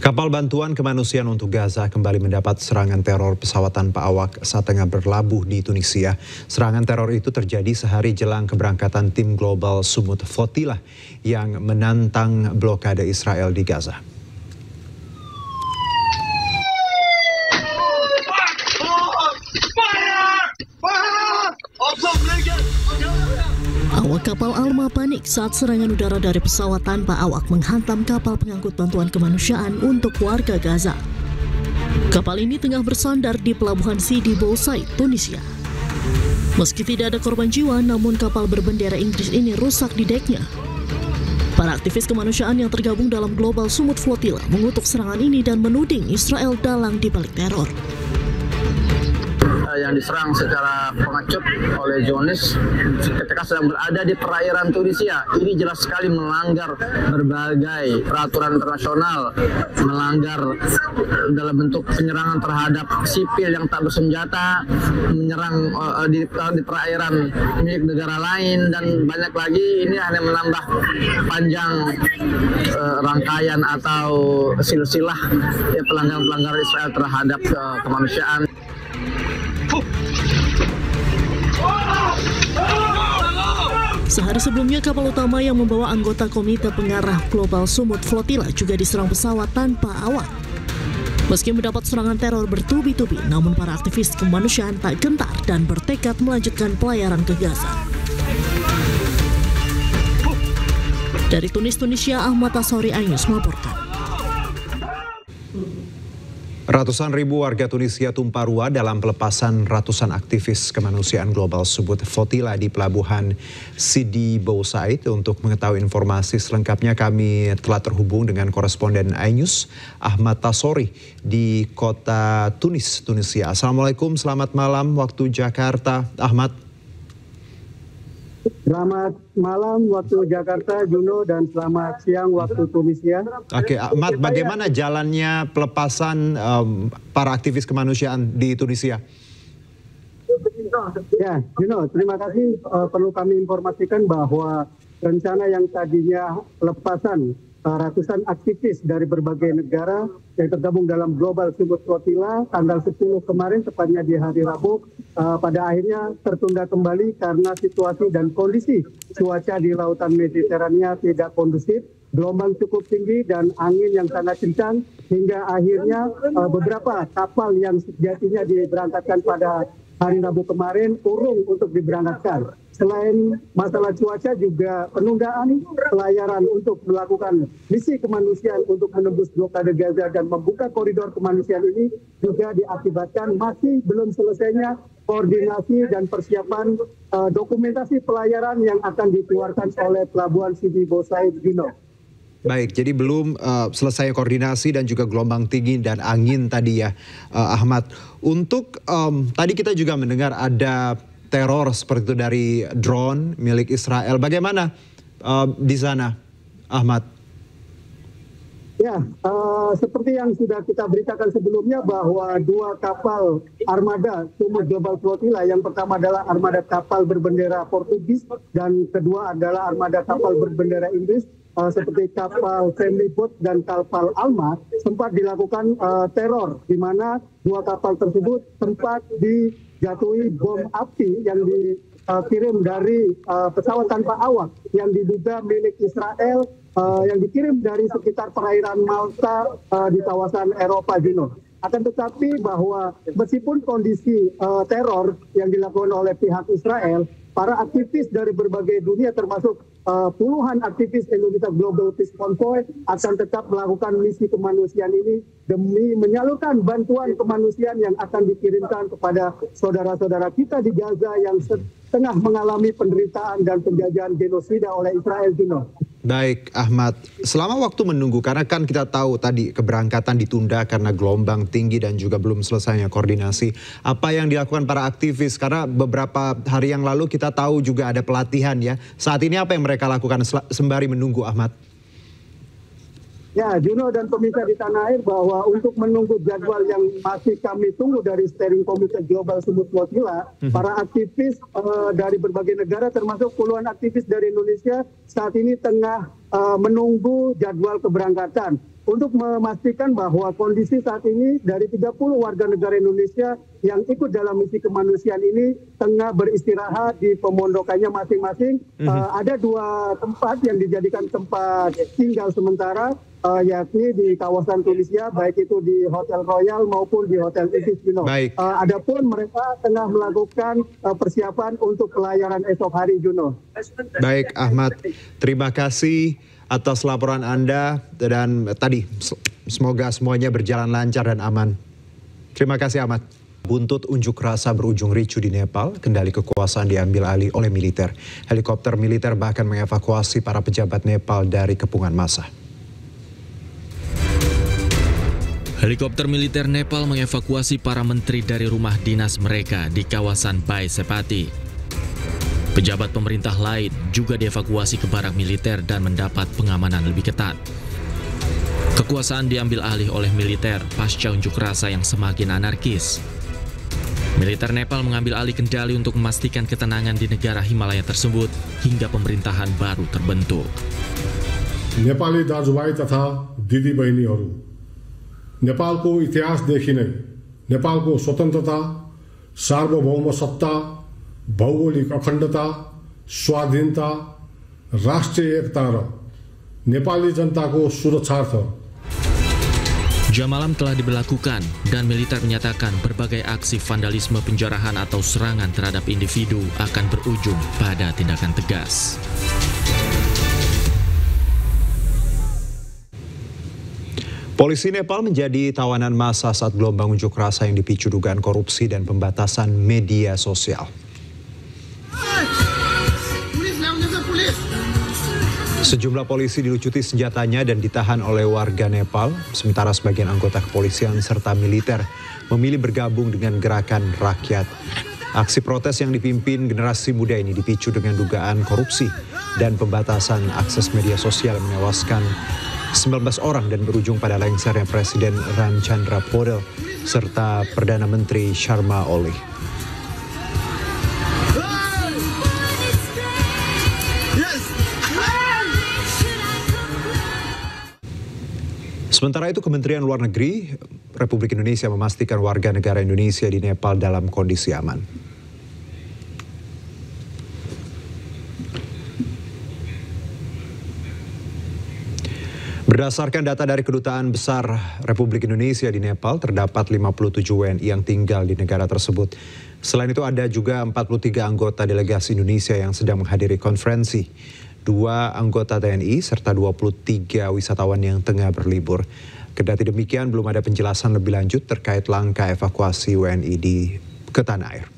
Kapal bantuan kemanusiaan untuk Gaza kembali mendapat serangan teror pesawat tanpa awak saat tengah berlabuh di Tunisia. Serangan teror itu terjadi sehari jelang keberangkatan tim Global Sumut Flotilla yang menantang blokade Israel di Gaza. Awak kapal Alma panik saat serangan udara dari pesawat tanpa awak menghantam kapal pengangkut bantuan kemanusiaan untuk warga Gaza. Kapal ini tengah bersandar di pelabuhan Sidi Bou Said, Tunisia. Meski tidak ada korban jiwa, namun kapal berbendera Inggris ini rusak di deknya. Para aktivis kemanusiaan yang tergabung dalam Global Sumut Flotilla mengutuk serangan ini dan menuding Israel dalang di balik teror. Yang diserang secara pengecut oleh Zionis ketika sedang berada di perairan Tunisia. Ini jelas sekali melanggar berbagai peraturan internasional, melanggar dalam bentuk penyerangan terhadap sipil yang tak bersenjata, menyerang di perairan milik negara lain, dan banyak lagi. Ini hanya menambah panjang rangkaian atau silsilah pelanggaran-pelanggaran Israel terhadap kemanusiaan. Sehari sebelumnya, kapal utama yang membawa anggota komite pengarah Global Sumut Flotilla juga diserang pesawat tanpa awak. Meski mendapat serangan teror bertubi-tubi, namun para aktivis kemanusiaan tak gentar dan bertekad melanjutkan pelayaran ke Gaza. Dari Tunisia, Ahmad Tasori, iNews melaporkan. Ratusan ribu warga Tunisia tumpah ruah dalam pelepasan ratusan aktivis kemanusiaan Global Sumut Flotilla di pelabuhan Sidi Bou Said. Untuk mengetahui informasi selengkapnya, kami telah terhubung dengan koresponden iNews Ahmad Tasori di kota Tunis, Tunisia. Assalamualaikum, selamat malam waktu Jakarta, Ahmad. Selamat malam waktu Jakarta, Juno, dan selamat siang waktu Tunisia. Oke, Ahmad, bagaimana jalannya pelepasan para aktivis kemanusiaan di Tunisia? Ya, Juno, terima kasih. Perlu kami informasikan bahwa rencana yang tadinya pelepasan ratusan aktivis dari berbagai negara yang tergabung dalam Global Sumut Flotilla tanggal 10 kemarin, tepatnya di hari Rabu, pada akhirnya tertunda kembali karena situasi dan kondisi cuaca di lautan Mediterania tidak kondusif, gelombang cukup tinggi dan angin yang sangat kencang, hingga akhirnya beberapa kapal yang sejatinya diberangkatkan pada hari Rabu kemarin urung untuk diberangkatkan. Selain masalah cuaca, juga penundaan pelayaran untuk melakukan misi kemanusiaan untuk menembus blokade Gaza dan membuka koridor kemanusiaan ini juga diakibatkan masih belum selesainya koordinasi dan persiapan dokumentasi pelayaran yang akan dikeluarkan oleh pelabuhan Sidi Bou Said, Dino. Baik, jadi belum selesai koordinasi dan juga gelombang tinggi dan angin tadi ya, Ahmad. Untuk tadi kita juga mendengar ada teror seperti itu dari drone milik Israel. Bagaimana di sana, Ahmad? Ya, seperti yang sudah kita beritakan sebelumnya bahwa dua kapal armada Sumut Global Flotilla, yang pertama adalah armada kapal berbendera Portugis dan kedua adalah armada kapal berbendera Inggris, seperti kapal Family Boat dan kapal Alma, sempat dilakukan teror, di mana dua kapal tersebut sempat dijatuhi bom api yang dikirim dari pesawat tanpa awak yang diduga milik Israel, yang dikirim dari sekitar perairan Malta di kawasan Eropa, Juno. Akan tetapi bahwa meskipun kondisi teror yang dilakukan oleh pihak Israel, para aktivis dari berbagai dunia termasuk puluhan aktivis Indonesia Global Peace Convoy akan tetap melakukan misi kemanusiaan ini demi menyalurkan bantuan kemanusiaan yang akan dikirimkan kepada saudara-saudara kita di Gaza yang tengah mengalami penderitaan dan penjajahan genosida oleh Israel, Dino. Baik, Ahmad. Selama waktu menunggu, karena kan kita tahu tadi keberangkatan ditunda karena gelombang tinggi dan juga belum selesainya koordinasi. Apa yang dilakukan para aktivis? Karena beberapa hari yang lalu kita tahu juga ada pelatihan ya. Saat ini apa yang mereka lakukan sembari menunggu, Ahmad? Ya, Juno dan pemirsa di tanah air, bahwa untuk menunggu jadwal yang masih kami tunggu dari Steering Komite Global Sumut Flotilla, para aktivis dari berbagai negara termasuk puluhan aktivis dari Indonesia saat ini tengah menunggu jadwal keberangkatan. untuk memastikan bahwa kondisi saat ini dari 30 warga negara Indonesia yang ikut dalam misi kemanusiaan ini tengah beristirahat di pemondokannya masing-masing. Ada 2 tempat yang dijadikan tempat tinggal sementara, yakni di kawasan Tunisia, baik itu di Hotel Royal maupun di Hotel Ibis. Adapun mereka tengah melakukan persiapan untuk pelayaran esok hari, Juno. Baik, Ahmad, terima kasih atas laporan Anda dan tadi semoga semuanya berjalan lancar dan aman. Terima kasih, Ahmad. Buntut unjuk rasa berujung ricu di Nepal, kendali kekuasaan diambil alih oleh militer. Helikopter militer bahkan mengevakuasi para pejabat Nepal dari kepungan massa. Helikopter militer Nepal mengevakuasi para menteri dari rumah dinas mereka di kawasan Bai Sepati. Pejabat pemerintah lain juga dievakuasi ke barak militer dan mendapat pengamanan lebih ketat. Kekuasaan diambil alih oleh militer pasca unjuk rasa yang semakin anarkis. Militer Nepal mengambil alih kendali untuk memastikan ketenangan di negara Himalaya tersebut hingga pemerintahan baru terbentuk. Nepali दाजुभाइ तथा दिदीबहिनीहरू, नेपालको इतिहासदेखि नै नेपालको स्वतन्त्रता, सार्वभौम सत्ता, भौगोलिक अखण्डता, स्वाधीनता, राष्ट्रिय एकता र नेपाली जनताको सुरक्षार्थ. Jam malam telah diberlakukan dan militer menyatakan berbagai aksi vandalisme, penjarahan atau serangan terhadap individu akan berujung pada tindakan tegas. Polisi Nepal menjadi tawanan massa saat gelombang unjuk rasa yang dipicu dugaan korupsi dan pembatasan media sosial. Sejumlah polisi dilucuti senjatanya dan ditahan oleh warga Nepal, sementara sebagian anggota kepolisian serta militer memilih bergabung dengan gerakan rakyat. Aksi protes yang dipimpin generasi muda ini dipicu dengan dugaan korupsi dan pembatasan akses media sosial menewaskan 19 orang dan berujung pada lengsernya Presiden Ramchandra Podel serta Perdana Menteri Sharma Oli. Sementara itu, Kementerian Luar Negeri Republik Indonesia memastikan warga negara Indonesia di Nepal dalam kondisi aman. Berdasarkan data dari Kedutaan Besar Republik Indonesia di Nepal, terdapat 57 WNI yang tinggal di negara tersebut. Selain itu ada juga 43 anggota delegasi Indonesia yang sedang menghadiri konferensi, 2 anggota TNI, serta 23 wisatawan yang tengah berlibur. Kendati demikian, belum ada penjelasan lebih lanjut terkait langkah evakuasi WNI ke tanah air.